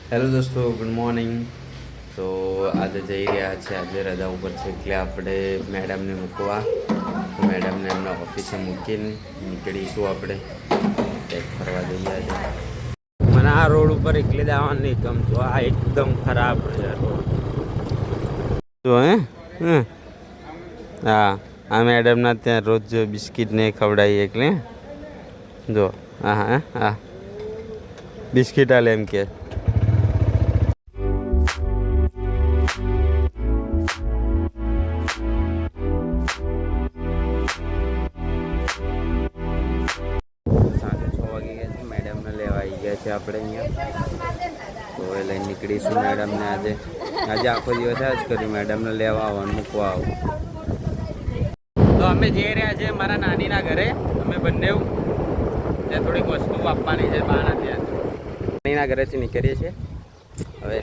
Hello દોસ્તો, good morning. તો આજે જઈ રહ્યા છે, આજે રજા ઉપર છે એટલે આપણે મેડમને મૂકવા. તો મેડમને એમના ઓફિસે મૂકીને નીકળીશું આપણે ચેક ફરવા જઈએ આજે. મને આ રોડ ઉપર એકલે જવાનું નહીં ગમતું, આ એકદમ ખરાબ છે રોડ. જો હા, આ મેડમના ત્યાં રોજ બિસ્કિટ ને ખવડાવીએ એટલે જો હા હા હા બિસ્કિટ આલે એમ કે. મેડમને લેવા આવી ગયા છે આપણે અહીંયા. તો એ લઈને નીકળીશું મેડમને. આજે આખો દિવસ જ કર્યું, મેડમને લેવા આવવાનું, મૂકવા આવું. તો અમે જઈ રહ્યા છીએ મારા નાનીના ઘરે. અમે બંને ત્યાં થોડીક વસ્તુ આપવાની છે બાના ત્યાં. નાનીના ઘરેથી નીકળીએ છીએ હવે.